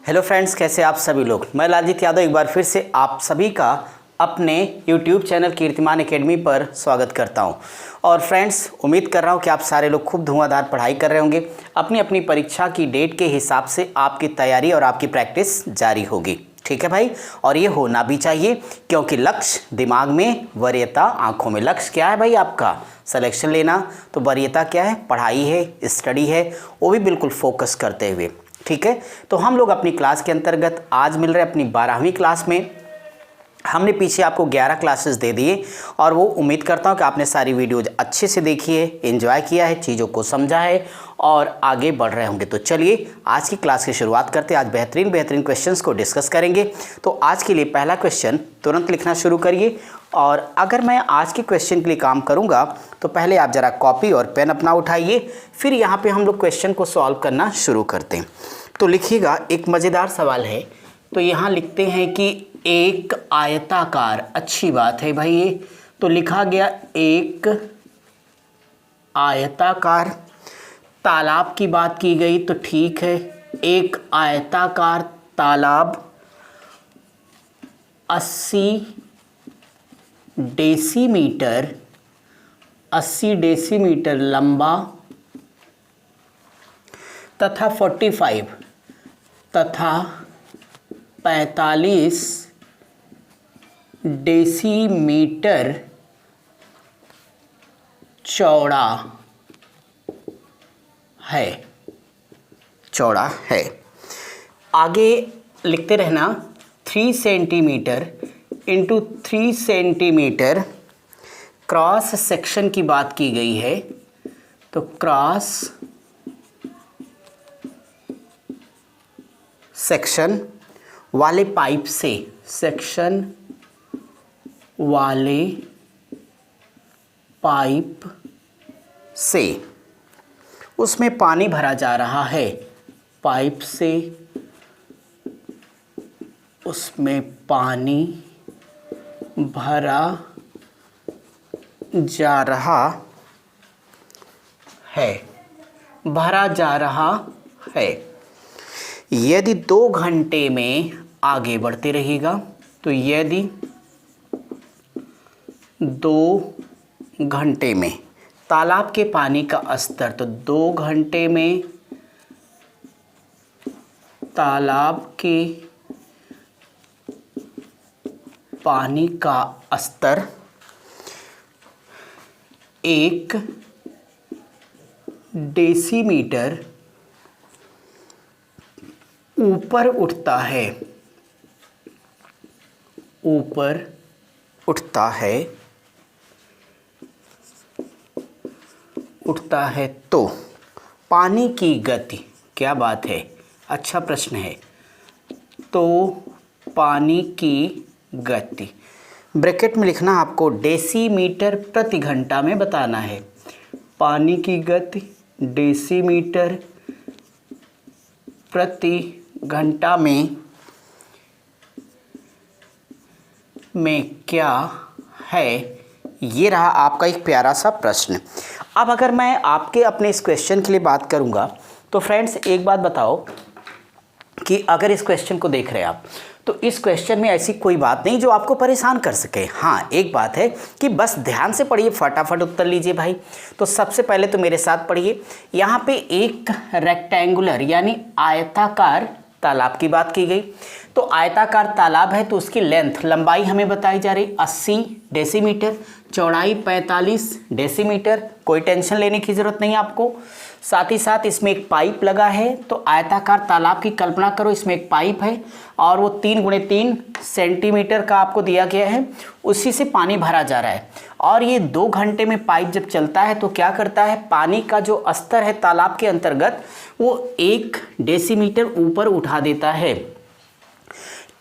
Hello friends, कैसे आप सभी लोग। मैं लालजीत यादव एक बार फिर से आप सभी का अपने YouTube चैनल कीर्तिमान एकेडमी पर स्वागत करता हूं। और फ्रेंड्स, उम्मीद कर रहा हूं कि आप सारे लोग खूब धुआंधार पढ़ाई कर रहे होंगे। अपनी अपनी परीक्षा की डेट के हिसाब से आपकी तैयारी और आपकी प्रैक्टिस जारी होगी। ठीक है भाई, और ये होना भी चाहिए क्योंकि लक्ष्य दिमाग में, वरीयता आंखों में। लक्ष्य क्या है भाई आपका? सिलेक्शन लेना। तो वरीयता क्या है? पढ़ाई है, स्टडी है, वो भी बिल्कुल फोकस करते हुए। ठीक है, तो हम लोग अपनी क्लास के अंतर्गत आज मिल रहे अपनी 12वीं क्लास में। हमने पीछे आपको 11 क्लासेस दे दिए और वो उम्मीद करता हूँ कि आपने सारी वीडियोज अच्छे से देखी है, एंजॉय किया है, चीज़ों को समझा है और आगे बढ़ रहे होंगे। तो चलिए आज की क्लास की शुरुआत करते हैं। आज बेहतरीन क्वेश्चंस को डिस्कस करेंगे। तो आज के लिए पहला क्वेश्चन तुरंत लिखना शुरू करिए। और अगर मैं आज के क्वेश्चन के लिए काम करूँगा तो पहले आप ज़रा कॉपी और पेन अपना उठाइए, फिर यहाँ पर हम लोग क्वेश्चन को सॉल्व करना शुरू करते हैं। तो लिखिएगा, एक मज़ेदार सवाल है। तो यहाँ लिखते हैं कि एक आयताकार, अच्छी बात है भाई ये। तो लिखा गया एक आयताकार तालाब की बात की गई, तो ठीक है। एक आयताकार तालाब 80 डेसीमीटर लंबा तथा 45 डेसीमीटर चौड़ा है। आगे लिखते रहना 3 centimetre into 3 centimetre cross section की बात की गई है। तो क्रॉस सेक्शन वाले पाइप से, सेक्शन वाले पाइप से उसमें पानी भरा जा रहा है। पाइप से उसमें पानी भरा जा रहा है। यदि 2 घंटे में, आगे बढ़ते रहिएगा, तो यदि 2 घंटे में तालाब के पानी का स्तर, तो 2 घंटे में तालाब के पानी का स्तर 1 डेसीमीटर ऊपर उठता है तो पानी की गति, क्या बात है, अच्छा प्रश्न है। तो पानी की गति ब्रैकेट में लिखना, आपको डेसीमीटर प्रति घंटा में बताना है। पानी की गति डेसीमीटर प्रति घंटा में क्या है। ये रहा आपका एक प्यारा सा प्रश्न। अब अगर मैं आपके अपने इस क्वेश्चन के लिए बात करूंगा तो फ्रेंड्स एक बात बताओ कि अगर इस क्वेश्चन को देख रहे हैं आप, तो इस क्वेश्चन में ऐसी कोई बात नहीं जो आपको परेशान कर सके। हाँ, एक बात है कि बस ध्यान से पढ़िए, फटाफट उत्तर लीजिए भाई। तो सबसे पहले तो मेरे साथ पढ़िए। यहाँ पे एक रेक्टेंगुलर यानी आयताकार तालाब की बात की गई। तो आयताकार तालाब है तो उसकी लेंथ, लंबाई हमें बताई जा रही 80 डेसीमीटर, चौड़ाई 45 डेसीमीटर। कोई टेंशन लेने की ज़रूरत नहीं आपको। साथ ही साथ इसमें एक पाइप लगा है। तो आयताकार तालाब की कल्पना करो, इसमें एक पाइप है और वो 3 × 3 सेंटीमीटर का आपको दिया गया है, उसी से पानी भरा जा रहा है। और ये 2 घंटे में पाइप जब चलता है तो क्या करता है, पानी का जो स्तर है तालाब के अंतर्गत वो 1 डेसीमीटर ऊपर उठा देता है।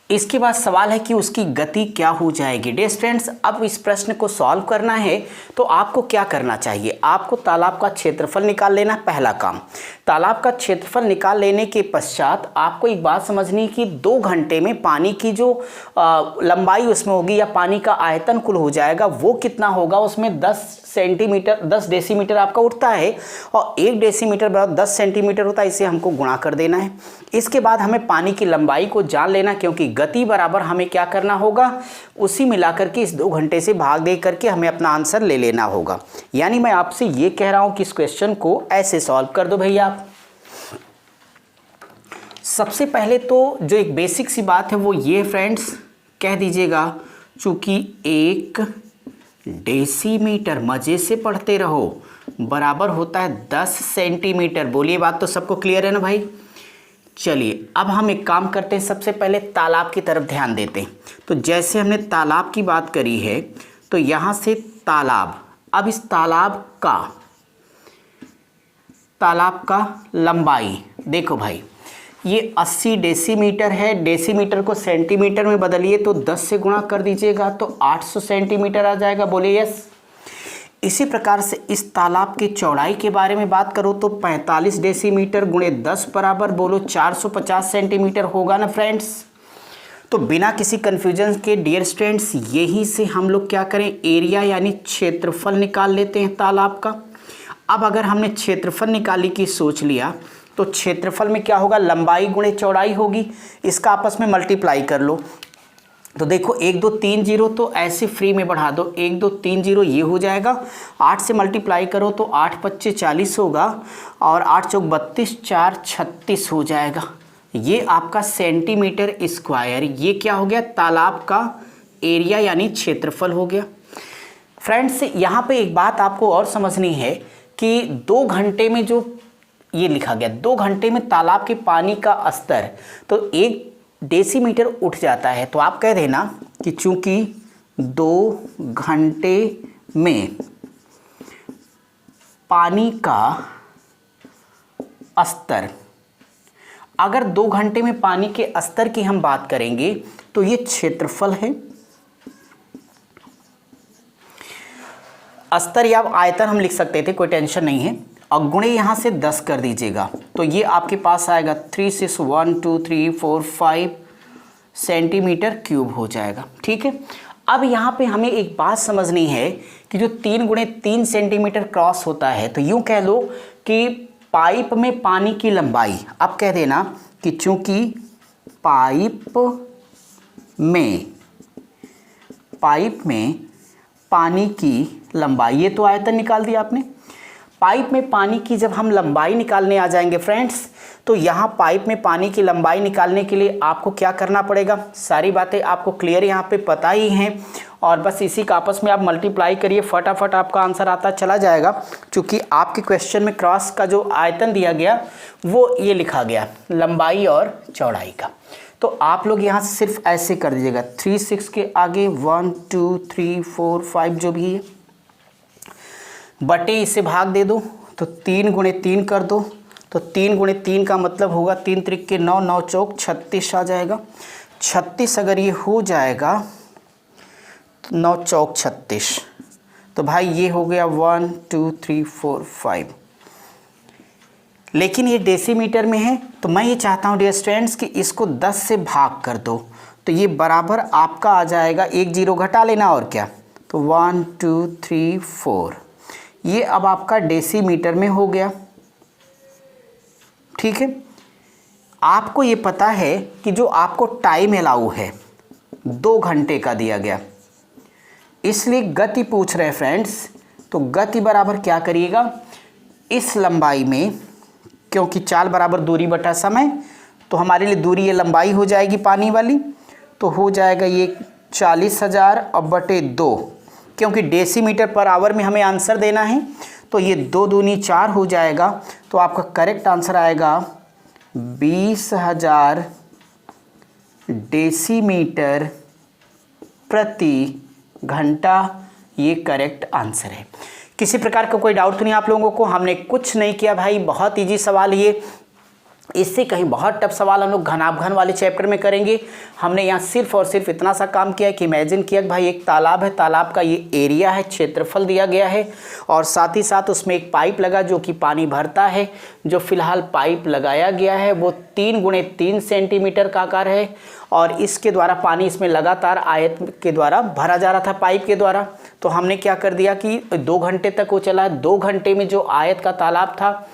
इसके बाद सवाल है कि उसकी गति क्या हो जाएगी। डियर स्टूडेंट्स, अब इस प्रश्न को सॉल्व करना है तो आपको क्या करना चाहिए, आपको तालाब का क्षेत्रफल निकाल लेना, पहला काम। तालाब का क्षेत्रफल निकाल लेने के पश्चात आपको एक बात समझनी कि 2 घंटे में पानी की जो लंबाई उसमें होगी या पानी का आयतन कुल हो जाएगा वो कितना होगा, उसमें 10 सेंटीमीटर 10 डेसीमीटर आपका उठता है और 1 डेसीमीटर बराबर 10 सेंटीमीटर होता है, इसे हमको गुणा कर देना है। इसके बाद हमें पानी की लंबाई को जान लेना, क्योंकि गति बराबर हमें क्या करना होगा, उसी मिलाकर के इस 2 घंटे से भाग दे करके हमें अपना आंसर ले लेना होगा। यानी मैं आपसे ये कह रहा हूँ कि इस क्वेश्चन को ऐसे सॉल्व कर दो भैया आप। सबसे पहले तो जो एक बेसिक सी बात है वो ये फ्रेंड्स कह दीजिएगा, चूंकि 1 डेसीमीटर, मजे से पढ़ते रहो, बराबर होता है 10 सेंटीमीटर। बोलिए बात तो सबको क्लियर है ना भाई। चलिए अब हम एक काम करते हैं, सबसे पहले तालाब की तरफ ध्यान देते हैं। तो जैसे हमने तालाब की बात करी है तो यहाँ से तालाब, अब इस तालाब का लंबाई देखो भाई, ये 80 डेसीमीटर है। डेसीमीटर को सेंटीमीटर में बदलिए तो 10 से गुणा कर दीजिएगा तो 800 सेंटीमीटर आ जाएगा। बोलिए यस। इसी प्रकार से इस तालाब की चौड़ाई के बारे में बात करो तो 45 डेसीमीटर गुणे 10 बराबर बोलो 450 सेंटीमीटर होगा ना फ्रेंड्स। तो बिना किसी कन्फ्यूजन के डियर स्टूडेंट्स, यहीं से हम लोग क्या करें, एरिया यानी क्षेत्रफल निकाल लेते हैं तालाब का। अब अगर हमने क्षेत्रफल निकाली की सोच लिया तो क्षेत्रफल में क्या होगा, लंबाई गुणे चौड़ाई होगी, इसका आपस में मल्टीप्लाई कर लो। तो देखो 1 2 3 0 तो ऐसे फ्री में बढ़ा दो, 1 2 3 0 ये हो जाएगा, 8 से मल्टीप्लाई करो तो 8 25 40 होगा और 8 चौक 32 4 36 हो जाएगा। ये आपका सेंटीमीटर स्क्वायर, ये क्या हो गया, तालाब का एरिया यानी क्षेत्रफल हो गया। फ्रेंड्स यहाँ पे एक बात आपको और समझनी है कि 2 घंटे में जो ये लिखा गया, 2 घंटे में तालाब के पानी का स्तर तो 1 डेसीमीटर उठ जाता है। तो आप कह देना कि चूंकि 2 घंटे में पानी का स्तर, अगर 2 घंटे में पानी के स्तर की हम बात करेंगे तो ये क्षेत्रफल है। स्तर या आयतन हम लिख सकते थे, कोई टेंशन नहीं है। और गुणे यहाँ से 10 कर दीजिएगा तो ये आपके पास आएगा 3 6 1 2 3 4 5 सेंटीमीटर क्यूब हो जाएगा। ठीक है। अब यहाँ पे हमें एक बात समझनी है कि जो 3 गुणे 3 सेंटीमीटर क्रॉस होता है, तो यूँ कह लो कि पाइप में पानी की लंबाई, अब कह देना कि चूंकि पाइप में पानी की लंबाई, ये तो आयतन निकाल दिया आपने। पाइप में पानी की जब हम लंबाई निकालने आ जाएंगे फ्रेंड्स, तो यहाँ पाइप में पानी की लंबाई निकालने के लिए आपको क्या करना पड़ेगा, सारी बातें आपको क्लियर यहाँ पे पता ही हैं और बस इसी का आपस में आप मल्टीप्लाई करिए, फटाफट आपका आंसर आता चला जाएगा। क्योंकि आपके क्वेश्चन में क्रॉस का जो आयतन दिया गया वो ये लिखा गया, लंबाई और चौड़ाई का। तो आप लोग यहाँ से सिर्फ ऐसे कर दीजिएगा, 3 6 के आगे 1 2 3 4 5 जो भी है बटे इसे भाग दे दो, तो 3 गुणे 3 कर दो, तो 3 गुणे 3 का मतलब होगा 3 त्रिक के 9 9 चौक 36 आ जाएगा। 36 अगर ये हो जाएगा 9 चौक 36, तो भाई ये हो गया 1 2 3 4 5। लेकिन ये डेसीमीटर में है तो मैं ये चाहता हूँ डियर स्टूडेंट्स कि इसको 10 से भाग कर दो, तो ये बराबर आपका आ जाएगा, 1 0 घटा लेना और क्या, तो 1 2 3 4, ये अब आपका डेसीमीटर में हो गया। ठीक है। आपको ये पता है कि जो आपको टाइम अलाउ है 2 घंटे का दिया गया, इसलिए गति पूछ रहे हैं फ्रेंड्स। तो गति बराबर क्या करिएगा, इस लंबाई में, क्योंकि चाल बराबर दूरी बटा समय, तो हमारे लिए दूरी ये लंबाई हो जाएगी पानी वाली, तो हो जाएगा ये 40,000 अब बटे 2, क्योंकि डेसीमीटर पर आवर में हमें आंसर देना है, तो ये 2 दूनी 4 हो जाएगा। तो आपका करेक्ट आंसर आएगा 20,000 डेसीमीटर प्रति घंटा। ये करेक्ट आंसर है। किसी प्रकार का कोई डाउट तो नहीं आप लोगों को, हमने कुछ नहीं किया भाई, बहुत इजी सवाल ये। इससे कहीं बहुत टफ सवाल हम लोग घनाभघन वाले चैप्टर में करेंगे। हमने यहाँ सिर्फ और सिर्फ इतना सा काम किया है कि इमेजिन किया कि भाई एक तालाब है, तालाब का ये एरिया है, क्षेत्रफल दिया गया है और साथ ही साथ उसमें एक पाइप लगा जो कि पानी भरता है। जो फिलहाल पाइप लगाया गया है वो 3 गुणे 3 सेंटीमीटर का आकार है और इसके द्वारा पानी इसमें लगातार आयत के द्वारा भरा जा रहा था, पाइप के द्वारा। तो हमने क्या कर दिया कि 2 घंटे तक वो चला। 2 घंटे में जो आयत का तालाब था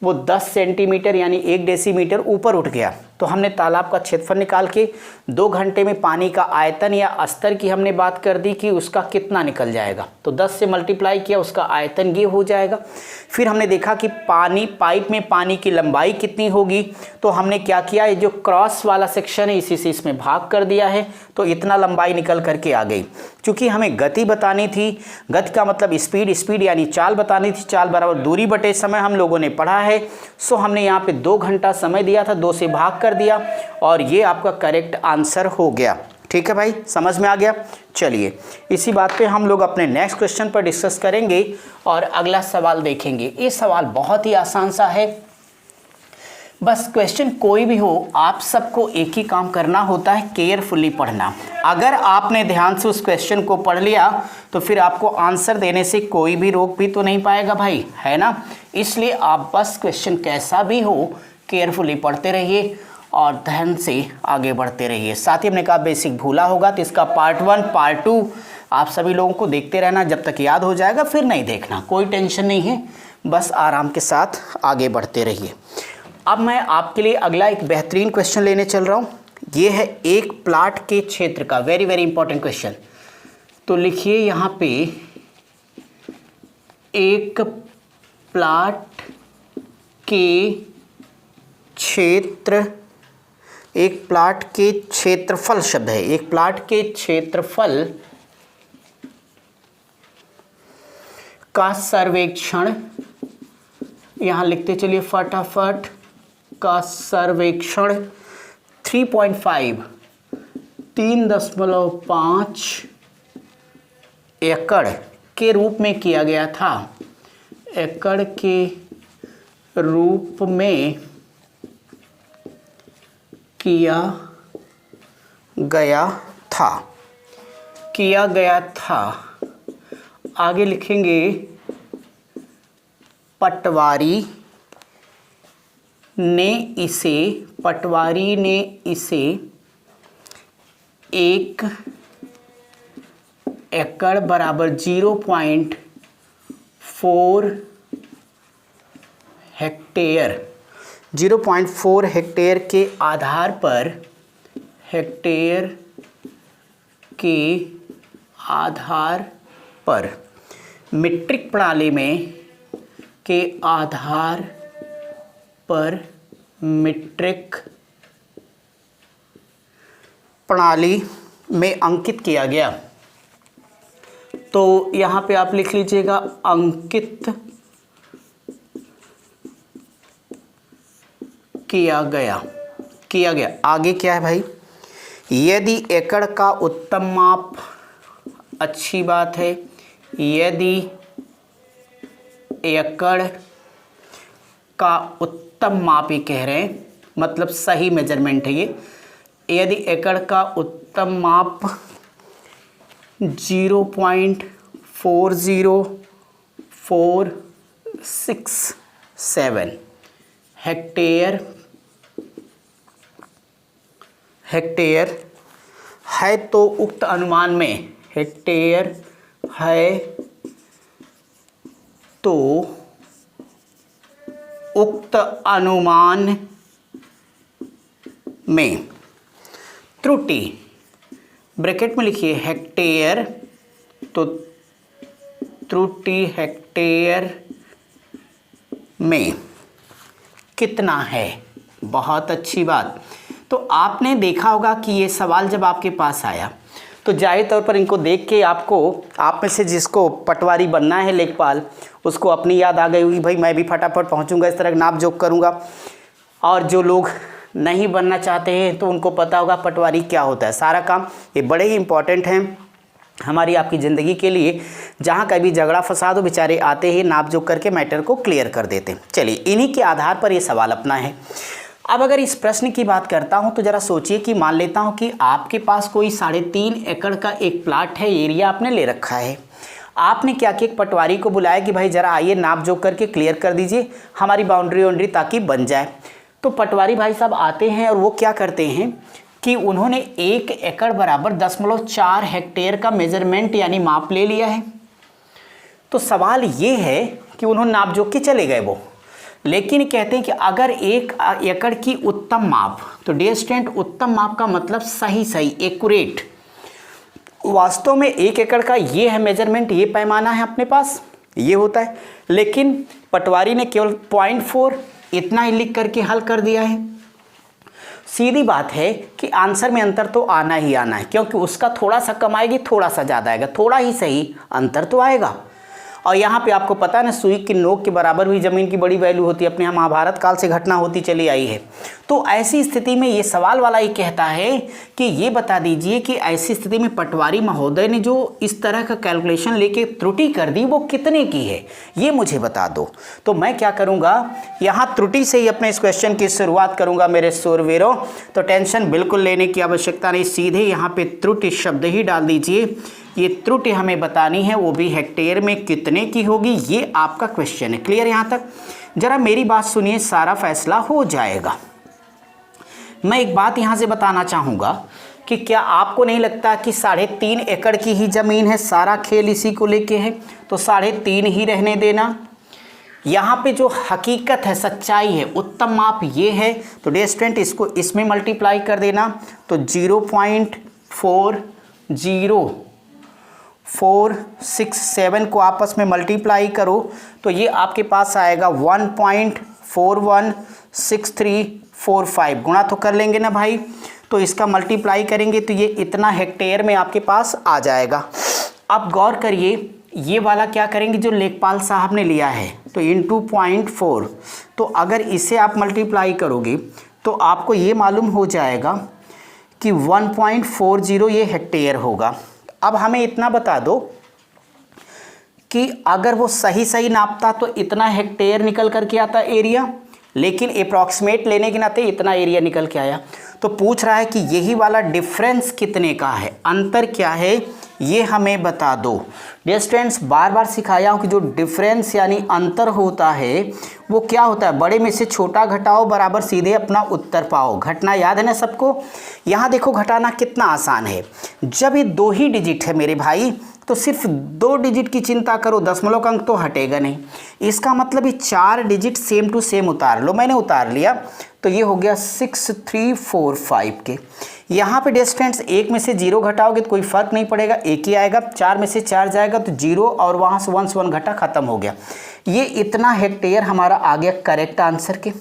वो 10 सेंटीमीटर यानी 1 डेसीमीटर ऊपर उठ गया। तो हमने तालाब का क्षेत्रफल निकाल के 2 घंटे में पानी का आयतन या स्तर की हमने बात कर दी कि उसका कितना निकल जाएगा। तो 10 से मल्टीप्लाई किया, उसका आयतन ये हो जाएगा। फिर हमने देखा कि पाइप में पानी की लंबाई कितनी होगी। तो हमने क्या किया, ये जो क्रॉस वाला सेक्शन है इसी से इसमें भाग कर दिया है, तो इतना लंबाई निकल करके आ गई। क्योंकि हमें गति बतानी थी, गति का मतलब स्पीड यानी चाल बतानी थी, चाल बराबर दूरी बटे समय हम लोगों ने पढ़ा है। सो हमने यहाँ पे 2 घंटा समय दिया था, 2 से भाग कर दिया और ये आपका करेक्ट आंसर हो गया। ठीक है भाई, समझ में आ गया। चलिए इसी बात पे हम लोग अपने नेक्स्ट क्वेश्चन पर डिस्कस करेंगे और अगला सवाल देखेंगे। ये सवाल बहुत ही आसान सा है, बस क्वेश्चन कोई भी हो आप सबको एक ही काम करना होता है, केयरफुली पढ़ना। अगर आपने ध्यान से उस क्वेश्चन को पढ़ लिया तो फिर आपको आंसर देने से कोई भी रोक भी तो नहीं पाएगा भाई, है ना। इसलिए आप बस क्वेश्चन कैसा भी हो केयरफुली पढ़ते रहिए और ध्यान से आगे बढ़ते रहिए। साथ ही हमने कहा बेसिक भूला होगा तो इसका पार्ट 1 पार्ट 2 आप सभी लोगों को देखते रहना, जब तक याद हो जाएगा फिर नहीं देखना, कोई टेंशन नहीं है, बस आराम के साथ आगे बढ़ते रहिए। अब मैं आपके लिए अगला एक बेहतरीन क्वेश्चन लेने चल रहा हूँ। ये है एक प्लाट के क्षेत्र का, वेरी वेरी इंपॉर्टेंट क्वेश्चन। तो लिखिए यहाँ पे एक प्लाट के क्षेत्र, एक प्लाट के क्षेत्रफल शब्द है, एक प्लाट के क्षेत्रफल का सर्वेक्षण, यहाँ लिखते चलिए फटाफट, का सर्वेक्षण 3.5 एकड़ के रूप में किया गया था, एकड़ के रूप में किया गया था। आगे लिखेंगे पटवारी ने इसे 1 एकड़ बराबर 0.4 हेक्टेयर, 0.4 हेक्टेयर के आधार पर मीट्रिक प्रणाली में मीट्रिक प्रणाली में अंकित किया गया। तो यहाँ पे आप लिख लीजिएगा अंकित किया गया। आगे क्या है भाई, यदि एकड़ का उत्तम माप, अच्छी बात है, यदि एकड़ का उत्तम माप ही कह रहे हैं, मतलब सही मेजरमेंट है ये। यदि एकड़ का उत्तम माप 0.40467 हेक्टेयर है तो उक्त अनुमान में, हेक्टेयर है तो उक्त अनुमान में त्रुटि, ब्रैकेट में लिखिए हेक्टेयर, तो त्रुटि हेक्टेयर में कितना है। बहुत अच्छी बात। तो आपने देखा होगा कि ये सवाल जब आपके पास आया तो जाहिर तौर पर इनको देख के आप में से जिसको पटवारी बनना है, लेखपाल, उसको अपनी याद आ गई होगी, भाई मैं भी फटाफट पहुंचूंगा, इस तरह नाप जोक करूंगा। और जो लोग नहीं बनना चाहते हैं तो उनको पता होगा पटवारी क्या होता है। सारा काम ये बड़े ही इंपॉर्टेंट हैं हमारी आपकी ज़िंदगी के लिए। जहाँ कभी झगड़ा फसाद हो, बेचारे आते ही नाप जोक करके मैटर को क्लियर कर देते हैं। चलिए इन्हीं के आधार पर ये सवाल अपना है। अब अगर इस प्रश्न की बात करता हूं तो जरा सोचिए कि मान लेता हूं कि आपके पास कोई 3.5 एकड़ का एक प्लाट है, एरिया आपने ले रखा है। आपने क्या किया, एक पटवारी को बुलाया कि भाई जरा आइए नाप जोख करके क्लियर कर दीजिए हमारी बाउंड्री वाउंड्री ताकि बन जाए। तो पटवारी भाई साहब आते हैं और वो क्या करते हैं कि उन्होंने 1 एकड़ बराबर 10.4 हेक्टेयर का मेजरमेंट यानी माप ले लिया है। तो सवाल ये है कि उन्होंने नाप जोख के चले गए वो, लेकिन कहते हैं कि अगर 1 एकड़ की उत्तम माप, तो डियर स्टूडेंट उत्तम माप का मतलब सही एक्यूरेट, वास्तव में 1 एकड़ का ये है मेजरमेंट, ये पैमाना है अपने पास, ये होता है, लेकिन पटवारी ने केवल 0.4 इतना ही लिख करके हल कर दिया है। सीधी बात है कि आंसर में अंतर तो आना ही आना है, क्योंकि उसका थोड़ा सा कम आएगी, थोड़ा सा ज़्यादा आएगा, थोड़ा ही सही अंतर तो आएगा। और यहाँ पे आपको पता है ना, सुई की नोक के बराबर भी ज़मीन की बड़ी वैल्यू होती है, अपने यहाँ महाभारत काल से घटना होती चली आई है। तो ऐसी स्थिति में ये सवाल वाला ही कहता है कि ये बता दीजिए कि ऐसी स्थिति में पटवारी महोदय ने जो इस तरह का कैलकुलेशन लेके त्रुटि कर दी वो कितने की है, ये मुझे बता दो। तो मैं क्या करूँगा, यहाँ त्रुटि से ही अपने इस क्वेश्चन की शुरुआत करूँगा मेरे शूरवीरों। तो टेंशन बिल्कुल लेने की आवश्यकता नहीं, सीधे यहाँ पे त्रुटि शब्द ही डाल दीजिए। ये त्रुटि हमें बतानी है, वो भी हेक्टेयर में कितने की होगी, ये आपका क्वेश्चन है। क्लियर यहाँ तक? जरा मेरी बात सुनिए, सारा फैसला हो जाएगा। मैं एक बात यहाँ से बताना चाहूँगा कि क्या आपको नहीं लगता कि 3.5 एकड़ की ही ज़मीन है, सारा खेल इसी को लेके है, तो 3.5 ही रहने देना। यहाँ पे जो हकीकत है, सच्चाई है, उत्तम माप ये है, तो डियर स्टूडेंट इसको इसमें मल्टीप्लाई कर देना। तो 0.40467 को आपस में मल्टीप्लाई करो तो ये आपके पास आएगा 1.416345। गुणा तो कर लेंगे ना भाई, तो इसका मल्टीप्लाई करेंगे तो ये इतना हेक्टेयर में आपके पास आ जाएगा। अब गौर करिए, ये वाला क्या करेंगे जो लेखपाल साहब ने लिया है, तो इंटू 0.4, तो अगर इसे आप मल्टीप्लाई करोगे तो आपको ये मालूम हो जाएगा कि 1.40 ये हेक्टेयर होगा। अब हमें इतना बता दो कि अगर वो सही नापता तो इतना हेक्टेयर निकल करके आता एरिया, लेकिन अप्रॉक्सीमेट लेने के नाते इतना एरिया निकल के आया। तो पूछ रहा है कि यही वाला डिफरेंस कितने का है, अंतर क्या है, ये हमें बता दो। डियर स्टूडेंट्स, बार बार सिखाया हूँ कि जो डिफरेंस यानी अंतर होता है वो क्या होता है, बड़े में से छोटा घटाओ बराबर सीधे अपना उत्तर पाओ। घटना याद है ना सबको? यहाँ देखो घटाना कितना आसान है, जब ये 2 ही डिजिट है मेरे भाई तो सिर्फ 2 डिजिट की चिंता करो, दशमलव का अंक तो हटेगा नहीं। इसका मतलब ये 4 डिजिट सेम टू सेम उतार लो, मैंने उतार लिया, तो ये हो गया 6345 के। यहाँ पे डिस्टेंस 1 में से 0 घटाओगे तो कोई फर्क नहीं पड़ेगा, एक ही आएगा। 4 में से 4 जाएगा तो 0 और वहाँ से 1 घटा, खत्म हो गया। ये इतना हेक्टेयर हमारा आ गया करेक्ट आंसर के।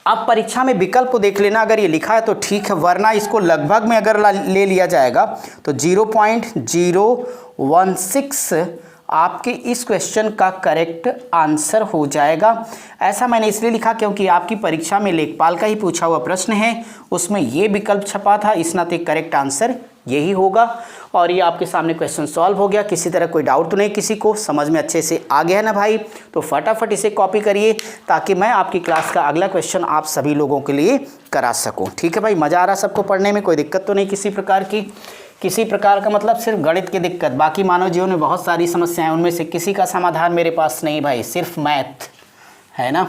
अब परीक्षा में विकल्प को देख लेना, अगर ये लिखा है तो ठीक है, वरना इसको लगभग में अगर ले लिया जाएगा तो 0.016 आपके इस क्वेश्चन का करेक्ट आंसर हो जाएगा। ऐसा मैंने इसलिए लिखा क्योंकि आपकी परीक्षा में लेखपाल का ही पूछा हुआ प्रश्न है, उसमें ये विकल्प छपा था, इस नाते करेक्ट आंसर यही होगा। और ये आपके सामने क्वेश्चन सॉल्व हो गया। किसी तरह कोई डाउट तो नहीं, किसी को समझ में अच्छे से आ गया है ना भाई? तो फटाफट इसे कॉपी करिए ताकि मैं आपकी क्लास का अगला क्वेश्चन आप सभी लोगों के लिए करा सकूं। ठीक है भाई, मज़ा आ रहा सबको पढ़ने में? कोई दिक्कत तो नहीं किसी प्रकार की? किसी प्रकार का मतलब सिर्फ गणित की दिक्कत, बाकी मानव जीवन में बहुत सारी समस्याएं, उनमें से किसी का समाधान मेरे पास नहीं भाई, सिर्फ मैथ है ना।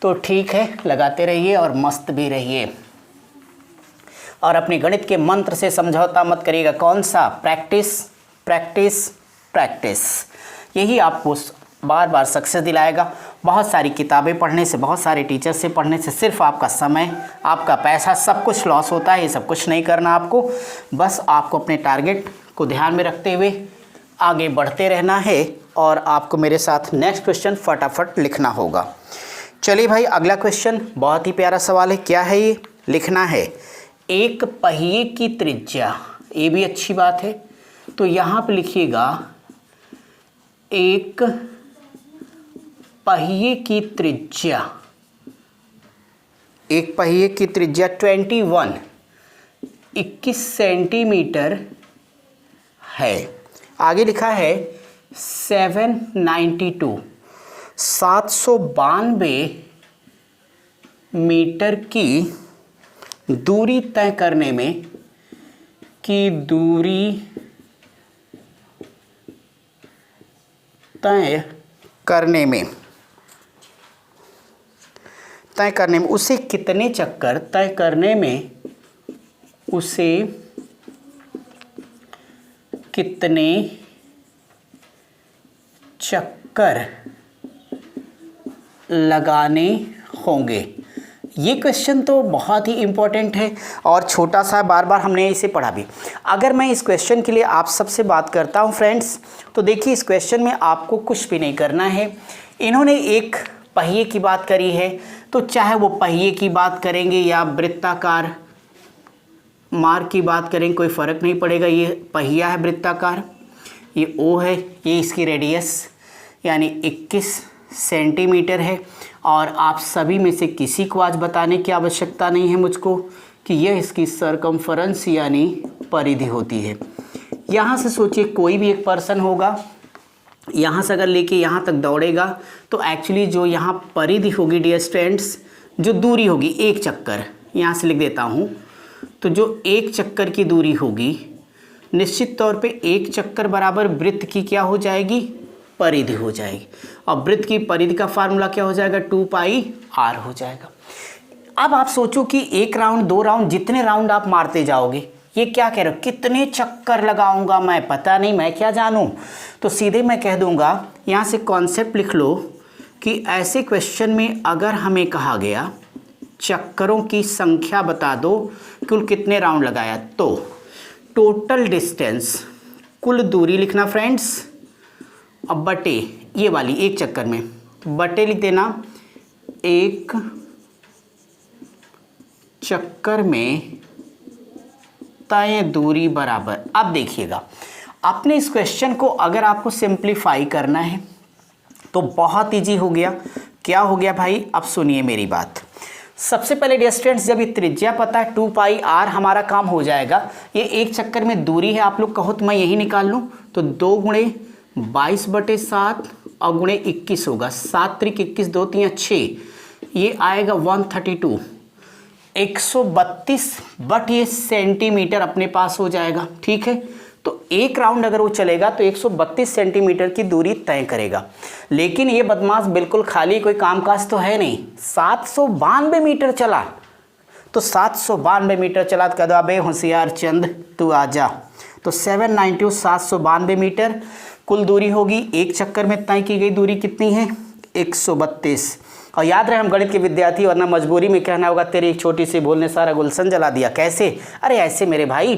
तो ठीक है, लगाते रहिए और मस्त भी रहिए, और अपने गणित के मंत्र से समझौता मत करिएगा। कौन सा? प्रैक्टिस प्रैक्टिस प्रैक्टिस, यही आपको बार बार सक्सेस दिलाएगा। बहुत सारी किताबें पढ़ने से, बहुत सारे टीचर से पढ़ने से सिर्फ आपका समय, आपका पैसा, सब कुछ लॉस होता है। ये सब कुछ नहीं करना आपको, बस आपको अपने टारगेट को ध्यान में रखते हुए आगे बढ़ते रहना है, और आपको मेरे साथ नेक्स्ट क्वेश्चन फटाफट लिखना होगा। चलिए भाई, अगला क्वेश्चन बहुत ही प्यारा सवाल है। क्या है ये? लिखना है एक पहिए की त्रिज्या, ये भी अच्छी बात है। तो यहाँ पे लिखिएगा एक पहिए की त्रिज्या, एक पहिए की त्रिज्या 21 सेंटीमीटर है। आगे लिखा है 792 मीटर की दूरी तय करने में, की दूरी तय करने में उसे कितने चक्कर तय करने में उसे कितने चक्कर लगाने होंगे। ये क्वेश्चन तो बहुत ही इम्पोर्टेंट है और छोटा सा, बार बार हमने इसे पढ़ा भी। अगर मैं इस क्वेश्चन के लिए आप सबसे बात करता हूँ फ्रेंड्स, तो देखिए इस क्वेश्चन में आपको कुछ भी नहीं करना है। इन्होंने एक पहिए की बात करी है, तो चाहे वो पहिए की बात करेंगे या वृत्ताकार मार्ग की बात करें, कोई फ़र्क नहीं पड़ेगा। ये पहिया है वृत्ताकार, ये ओ है, ये इसकी रेडियस यानी 21 सेंटीमीटर है। और आप सभी में से किसी को आज बताने की आवश्यकता नहीं है मुझको कि यह इसकी सरकमफरेंस यानी परिधि होती है। यहाँ से सोचिए कोई भी एक पर्सन होगा, यहाँ से अगर लेके यहाँ तक दौड़ेगा तो एक्चुअली जो यहाँ परिधि होगी डियर स्टूडेंट्स, जो दूरी होगी एक चक्कर, यहाँ से लिख देता हूँ, तो जो एक चक्कर की दूरी होगी निश्चित तौर पे एक चक्कर बराबर वृत्त की क्या हो जाएगी, परिधि हो जाएगी। और वृत्त की परिधि का फार्मूला क्या हो जाएगा, 2πr हो जाएगा। अब आप सोचो कि एक राउंड, दो राउंड, जितने राउंड आप मारते जाओगे, ये क्या कह रहे हो, कितने चक्कर लगाऊंगा मैं, पता नहीं, मैं क्या जानूं। तो सीधे मैं कह दूंगा, यहाँ से कॉन्सेप्ट लिख लो कि ऐसे क्वेश्चन में अगर हमें कहा गया चक्करों की संख्या बता दो, कुल कितने राउंड लगाया, तो टोटल डिस्टेंस, कुल दूरी लिखना फ्रेंड्स, अब बटे ये वाली एक चक्कर में, तो बटे लिख देना एक चक्कर में तय दूरी बराबर। अब देखिएगा, अपने इस क्वेश्चन को अगर आपको सिंप्लीफाई करना है तो बहुत इजी हो गया। क्या हो गया भाई, अब सुनिए मेरी बात। सबसे पहले डियर स्टूडेंट्स, जब ये त्रिज्या पता है 2πr, हमारा काम हो जाएगा। ये एक चक्कर में दूरी है, आप लोग कहो तो मैं यही निकाल लूँ, तो 2 गुणे 22/7 और गुणे 21 होगा, 7 त्रिक 21, 2 3 6, ये आएगा 132, 132 बट ये सेंटीमीटर अपने पास हो जाएगा। ठीक है, तो एक राउंड अगर वो चलेगा तो 132 सेंटीमीटर की दूरी तय करेगा। लेकिन ये बदमाश बिल्कुल खाली कोई कामकाज तो है नहीं, 792 मीटर चला, तो 792 मीटर चला तो कह दो अबे होशियार चंद तू आजा। तो 792 792 मीटर कुल दूरी होगी। एक चक्कर में तय की गई दूरी कितनी है, 132। और याद रहे हम गणित के विद्यार्थी, वरना मजबूरी में कहना होगा तेरी एक छोटी सी भूल ने सारा गुलशन जला दिया। कैसे, अरे ऐसे मेरे भाई,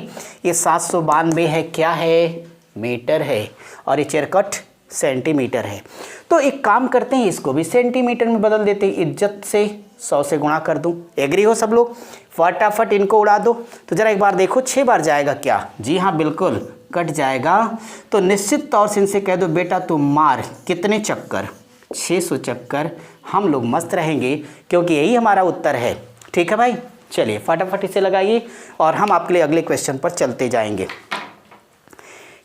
ये 792 है, क्या है, मीटर है, और ये चरकट सेंटीमीटर है। तो एक काम करते हैं, इसको भी सेंटीमीटर में बदल देते हैं, इज्जत से 100 से गुणा कर दूं। एग्री हो सब लोग, फटाफट इनको उड़ा दो। तो जरा एक बार देखो 6 बार जाएगा क्या, जी हाँ बिल्कुल कट जाएगा। तो निश्चित तौर से इनसे कह दो बेटा तुम मार कितने चक्कर, 600 चक्कर, हम लोग मस्त रहेंगे क्योंकि यही हमारा उत्तर है। ठीक है भाई, चलिए फटाफट इसे लगाइए और हम आपके लिए अगले क्वेश्चन पर चलते जाएंगे,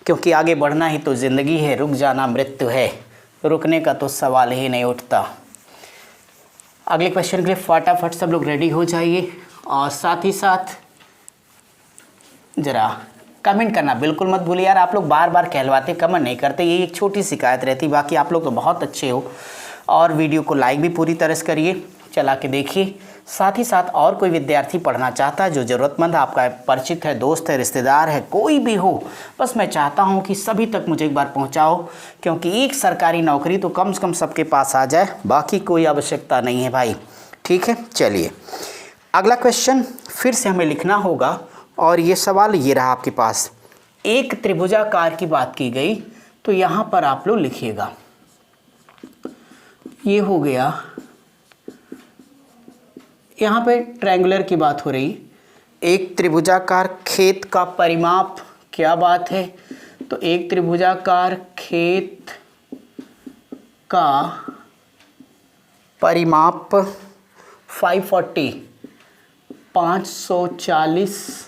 क्योंकि आगे बढ़ना ही तो ज़िंदगी है, रुक जाना मृत्यु है, रुकने का तो सवाल ही नहीं उठता। अगले क्वेश्चन के लिए फटाफट सब लोग रेडी हो जाइए और साथ ही साथ ज़रा कमेंट करना बिल्कुल मत भूलिए यार। आप लोग बार बार कहलवाते, कमेंट नहीं करते, ये एक छोटी शिकायत रहती। बाकी आप लोग तो बहुत अच्छे हो और वीडियो को लाइक भी पूरी तरह से करिए, चला के देखिए। साथ ही साथ और कोई विद्यार्थी पढ़ना चाहता है जो ज़रूरतमंद है, आपका परिचित है, दोस्त है, रिश्तेदार है, कोई भी हो, बस मैं चाहता हूं कि सभी तक मुझे एक बार पहुंचाओ, क्योंकि एक सरकारी नौकरी तो कम से कम सबके पास आ जाए, बाकी कोई आवश्यकता नहीं है भाई। ठीक है, चलिए अगला क्वेश्चन फिर से हमें लिखना होगा और ये सवाल ये रहा आपके पास। एक त्रिभुजाकार की बात की गई, तो यहाँ पर आप लोग लिखिएगा, ये हो गया, यहाँ पे ट्रायंगुलर की बात हो रही। एक त्रिभुजाकार खेत का परिमाप, क्या बात है, तो एक त्रिभुजाकार खेत का परिमाप 540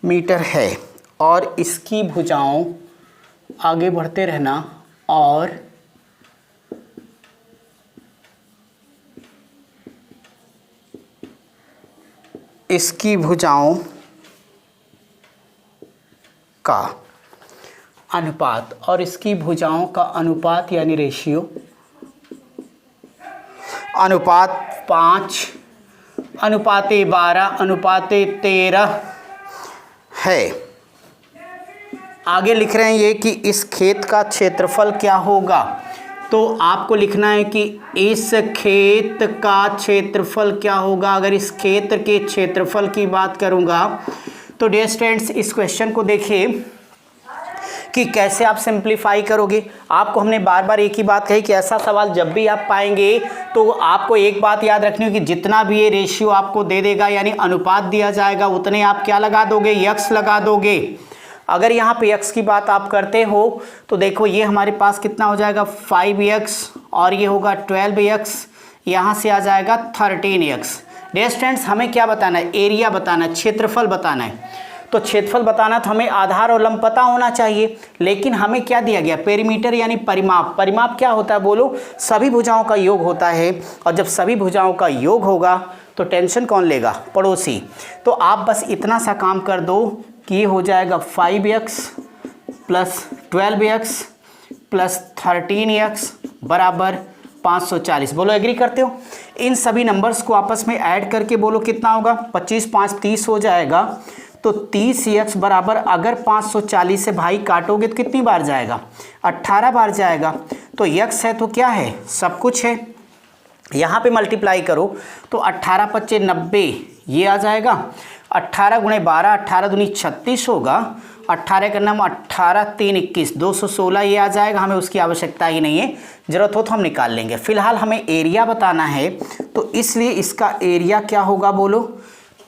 मीटर है और इसकी भुजाओं, आगे बढ़ते रहना, और इसकी भुजाओं का अनुपात, और इसकी भुजाओं का अनुपात यानी रेशियो, अनुपात 5 अनुपाते 12 अनुपाते 13 है। आगे लिख रहे हैं ये कि इस खेत का क्षेत्रफल क्या होगा। तो आपको लिखना है कि इस खेत का क्षेत्रफल क्या होगा। अगर इस खेत के क्षेत्रफल की बात करूंगा तो डियर स्टूडेंट्स इस क्वेश्चन को देखिए कि कैसे आप सिंप्लीफाई करोगे। आपको हमने बार बार एक ही बात कही कि ऐसा सवाल जब भी आप पाएंगे तो आपको एक बात याद रखनी होगी, जितना भी ये रेशियो आपको दे देगा यानी अनुपात दिया जाएगा उतने आप क्या लगा दोगे, यक्स लगा दोगे। अगर यहाँ पे यक्स की बात आप करते हो तो देखो ये हमारे पास कितना हो जाएगा 5x और ये होगा 12x, यहाँ से आ जाएगा 13x। डियर स्टूडेंट्स हमें क्या बताना है, एरिया बताना है, क्षेत्रफल बताना है। तो क्षेत्रफल बताना तो हमें आधार और लंब पता होना चाहिए, लेकिन हमें क्या दिया गया, पेरीमीटर यानी परिमाप। परिमाप क्या होता है बोलो, सभी भुजाओं का योग होता है, और जब सभी भुजाओं का योग होगा तो टेंशन कौन लेगा, पड़ोसी। तो आप बस इतना सा काम कर दो कि ये हो जाएगा 5x plus 12x plus 13x बराबर 540। बोलो एग्री करते हो। इन सभी नंबर्स को आपस में ऐड करके बोलो कितना होगा, 25 5 30 हो जाएगा। तो 30x बराबर अगर 540 से भाई काटोगे तो कितनी बार जाएगा, 18 बार जाएगा। तो x है तो क्या है, सब कुछ है। यहाँ पे मल्टीप्लाई करो तो 18 25 90 ये आ जाएगा। 18 गुणे 12 18 दूनी 36 होगा। 18 का नाम 18 3 21 216 ये आ जाएगा। हमें उसकी आवश्यकता ही नहीं है, ज़रूरत हो तो हम निकाल लेंगे। फिलहाल हमें एरिया बताना है, तो इसलिए इसका एरिया क्या होगा बोलो,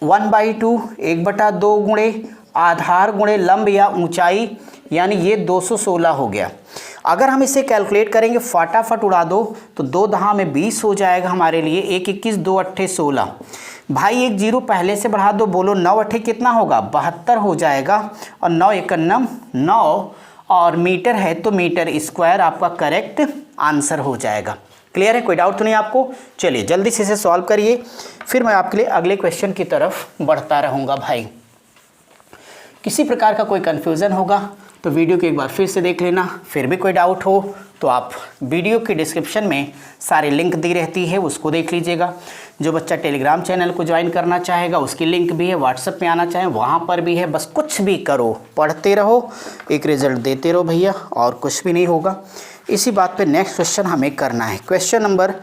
1/2 1/2 गुणे आधार गुणे लंब या ऊंचाई, यानी ये 216 हो गया। अगर हम इसे कैलकुलेट करेंगे फटाफट उड़ा दो तो 2 दहा में 20 हो जाएगा हमारे लिए। 1 21 2 8 16 भाई, एक जीरो पहले से बढ़ा दो, बोलो 9 8 कितना होगा, 72 हो जाएगा। और 9 91 9 और मीटर है तो मीटर स्क्वायर आपका करेक्ट आंसर हो जाएगा। क्लियर है, कोई डाउट तो नहीं आपको। चलिए जल्दी से इसे सॉल्व करिए, फिर मैं आपके लिए अगले क्वेश्चन की तरफ बढ़ता रहूँगा। भाई किसी प्रकार का कोई कन्फ्यूज़न होगा तो वीडियो को एक बार फिर से देख लेना, फिर भी कोई डाउट हो तो आप वीडियो के डिस्क्रिप्शन में सारे लिंक दी रहती है, उसको देख लीजिएगा। जो बच्चा टेलीग्राम चैनल को ज्वाइन करना चाहेगा उसकी लिंक भी है, व्हाट्सएप में आना चाहें वहाँ पर भी है। बस कुछ भी करो, पढ़ते रहो, एक रिजल्ट देते रहो भैया, और कुछ भी नहीं होगा। इसी बात पे नेक्स्ट क्वेश्चन हमें करना है। क्वेश्चन नंबर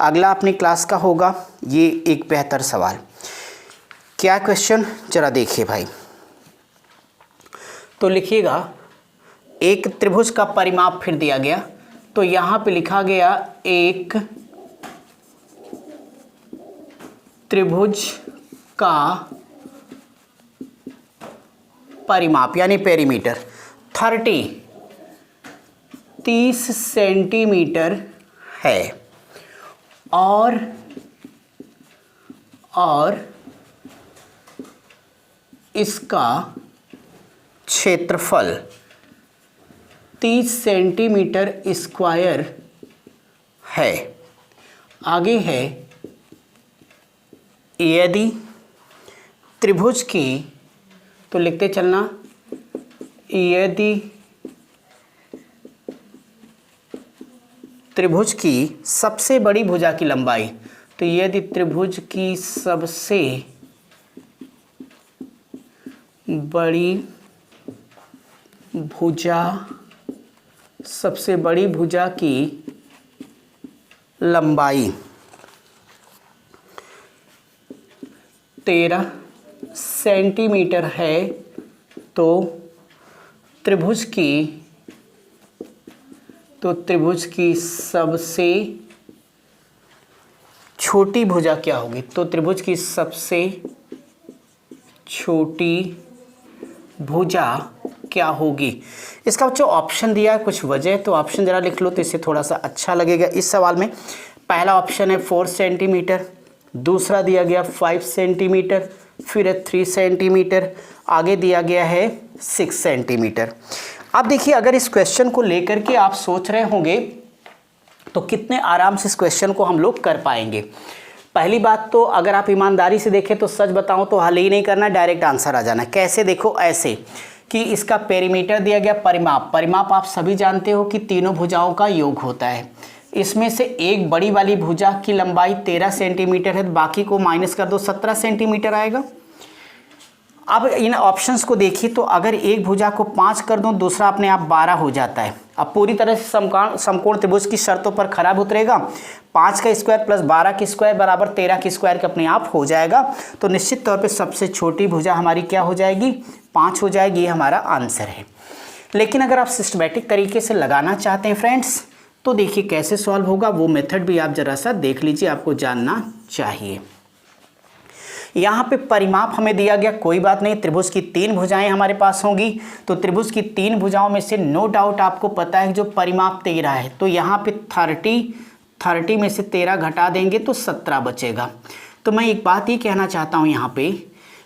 अगला अपनी क्लास का होगा ये एक बेहतर सवाल। क्या क्वेश्चन जरा देखिए भाई, तो लिखिएगा एक त्रिभुज का परिमाप फिर दिया गया, तो यहाँ पे लिखा गया एक त्रिभुज का परिमाप यानी पेरीमीटर 30 सेंटीमीटर है, और इसका क्षेत्रफल 30 सेंटीमीटर स्क्वायर है। आगे है यदि त्रिभुज की, तो लिखते चलना, यदि त्रिभुज की सबसे बड़ी भुजा की लंबाई, तो यदि त्रिभुज की सबसे बड़ी भुजा की लंबाई 13 सेंटीमीटर है, तो त्रिभुज की सबसे छोटी भुजा क्या होगी, तो त्रिभुज की सबसे छोटी भुजा क्या होगी। इसका बच्चों ऑप्शन दिया है, कुछ वजह, तो ऑप्शन ज़रा लिख लो तो इससे थोड़ा सा अच्छा लगेगा इस सवाल में। पहला ऑप्शन है 4 सेंटीमीटर, दूसरा दिया गया 5 सेंटीमीटर, फिर है 3 सेंटीमीटर, आगे दिया गया है 6 सेंटीमीटर। अब देखिए अगर इस क्वेश्चन को लेकर के आप सोच रहे होंगे तो कितने आराम से इस क्वेश्चन को हम लोग कर पाएंगे। पहली बात तो अगर आप ईमानदारी से देखें तो सच बताऊं तो हल ही नहीं करना, डायरेक्ट आंसर आ जाना। कैसे? देखो ऐसे कि इसका पेरीमीटर दिया गया, परिमाप आप सभी जानते हो कि तीनों भुजाओं का योग होता है। इसमें से एक बड़ी वाली भुजा की लंबाई 13 सेंटीमीटर है, तो बाकी को माइनस कर दो, 17 सेंटीमीटर आएगा। अब इन ऑप्शंस को देखिए तो अगर एक भुजा को 5 कर दूं, दूसरा अपने आप 12 हो जाता है। अब पूरी तरह से समकोण त्रिभुज की शर्तों पर खरा उतरेगा। 5 का स्क्वायर प्लस 12 की स्क्वायर बराबर 13 की स्क्वायर के अपने आप हो जाएगा। तो निश्चित तौर पे सबसे छोटी भुजा हमारी क्या हो जाएगी? 5 हो जाएगी। ये हमारा आंसर है। लेकिन अगर आप सिस्टमैटिक तरीके से लगाना चाहते हैं फ्रेंड्स, तो देखिए कैसे सॉल्व होगा, वो मेथड भी आप जरा सा देख लीजिए, आपको जानना चाहिए। यहाँ पे परिमाप हमें दिया गया, कोई बात नहीं, त्रिभुज की 3 भुजाएं हमारे पास होंगी। तो त्रिभुज की 3 भुजाओं में से नो डाउट आपको पता है जो परिमाप 13 है, तो यहाँ पे 30 में से 13 घटा देंगे तो 17 बचेगा। तो मैं एक बात ही कहना चाहता हूँ यहाँ पे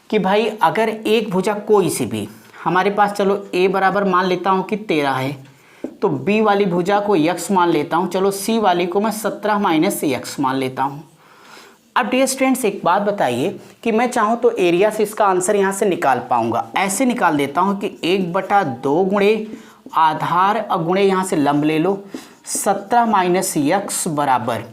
कि भाई अगर एक भुजा कोई सी भी हमारे पास, चलो a बराबर मान लेता हूँ कि 13 है, तो b वाली भुजा को x मान लेता हूँ, चलो c वाली को मैं 17 माइनस x मान लेता हूँ। अब डियर स्टूडेंट्स एक बात बताइए कि मैं चाहूँ तो एरिया से इसका आंसर यहाँ से निकाल पाऊंगा। ऐसे निकाल देता हूँ कि 1/2 गुणे आधार गुणे यहाँ से लंब ले लो, 17 माइनस x बराबर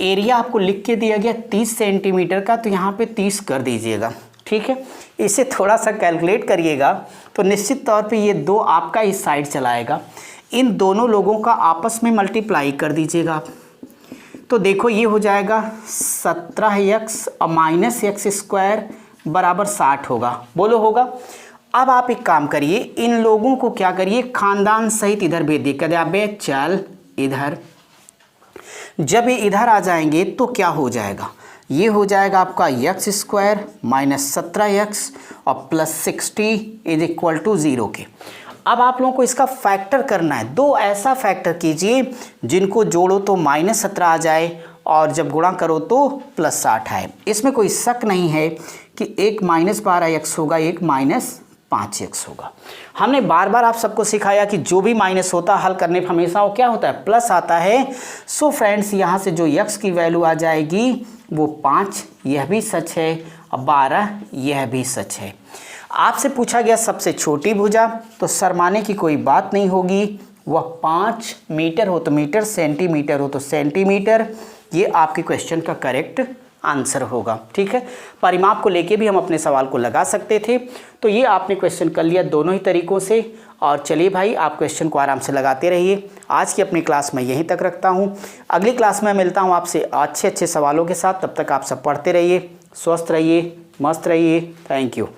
एरिया आपको लिख के दिया गया 30 सेंटीमीटर का, तो यहाँ पे 30 कर दीजिएगा। ठीक है, इसे थोड़ा सा कैलकुलेट करिएगा तो निश्चित तौर पे ये 2 आपका इस साइड चलाएगा। इन दोनों लोगों का आपस में मल्टीप्लाई कर दीजिएगा आप, तो देखो ये हो जाएगा 17x और माइनस एक्स स्क्वायर बराबर 60 होगा। बोलो होगा? अब आप एक काम करिए, इन लोगों को क्या करिए, खानदान सहित इधर भेज दिए। कदे अबे चल इधर, जब ये इधर आ जाएंगे तो क्या हो जाएगा, ये हो जाएगा आपका एक्स स्क्वायर माइनस 17x और प्लस 60 इज इक्वल टू 0 के। अब आप लोगों को इसका फैक्टर करना है। 2 ऐसा फैक्टर कीजिए जिनको जोड़ो तो माइनस 17 आ जाए और जब गुणा करो तो प्लस 60 आए। इसमें कोई शक नहीं है कि एक माइनस 12x होगा, एक माइनस 5x होगा। हमने बार बार आप सबको सिखाया कि जो भी माइनस होता है हल करने पर हमेशा वो क्या होता है, प्लस आता है। सो फ्रेंड्स यहाँ से जो x की वैल्यू आ जाएगी वो 5, यह भी सच है, और 12 यह भी सच है। आपसे पूछा गया सबसे छोटी भुजा, तो शर्माने की कोई बात नहीं होगी, वह 5 मीटर हो तो मीटर, सेंटीमीटर हो तो सेंटीमीटर। ये आपके क्वेश्चन का करेक्ट आंसर होगा। ठीक है, परिमाप को लेके भी हम अपने सवाल को लगा सकते थे। तो ये आपने क्वेश्चन कर लिया दोनों ही तरीक़ों से। और चलिए भाई, आप क्वेश्चन को आराम से लगाते रहिए। आज की अपनी क्लास में यहीं तक रखता हूँ। अगली क्लास में मिलता हूँ आपसे अच्छे सवालों के साथ। तब तक आप सब पढ़ते रहिए, स्वस्थ रहिए, मस्त रहिए। Thank you.